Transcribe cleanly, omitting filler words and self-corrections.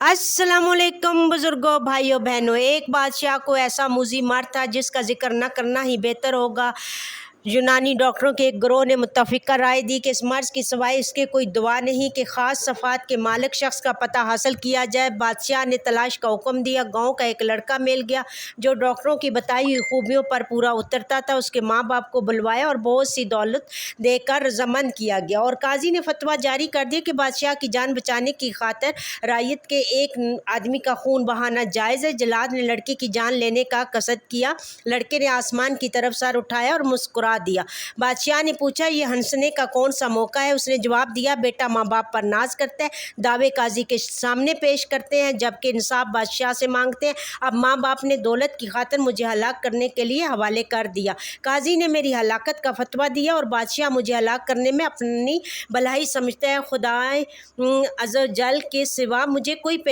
अस्सलामुअलैकुम बुजुर्गों, भाइयों बहनों। एक बादशाह को ऐसा मुजी मार था जिसका जिक्र न करना ही बेहतर होगा। यूनानी डॉक्टरों के एक गिरोह ने मुत्तफ़िका राय दी कि इस मर्ज़ की सिवाय इसके कोई दवा नहीं कि ख़ास सफ़ात के मालिक शख्स का पता हासिल किया जाए। बादशाह ने तलाश का हुक्म दिया। गाँव का एक लड़का मिल गया जो डॉक्टरों की बताई हुई खूबियों पर पूरा उतरता था। उसके माँ बाप को बुलवाया और बहुत सी दौलत देकर रज़ामंद किया गया और काजी ने फतवा जारी कर दिया कि बादशाह की जान बचाने की खातिर रायत के एक आदमी का खून बहाना जायज़ है। जल्लाद ने लड़के की जान लेने का कसद किया। लड़के ने आसमान की तरफ सर उठाया और मुस्कुरा दिया। बादशाह ने पूछा, ये हंसने का कौन सा मौका है? उसने जवाब दिया, बेटा माँ बाप पर नाज करता है, दावे काजी के सामने पेश करते हैं जबकि इंसाफ बादशाह से मांगते हैं। अब माँ बाप ने दौलत की खातिर मुझे हलाक करने के लिए हवाले कर दिया। काजी ने मेरी हलाकत का फतवा दिया और बादशाह मुझे हलाक करने में अपनी भलाई समझता है। खुदाए अज़्ज़ व जल के सिवा मुझे कोई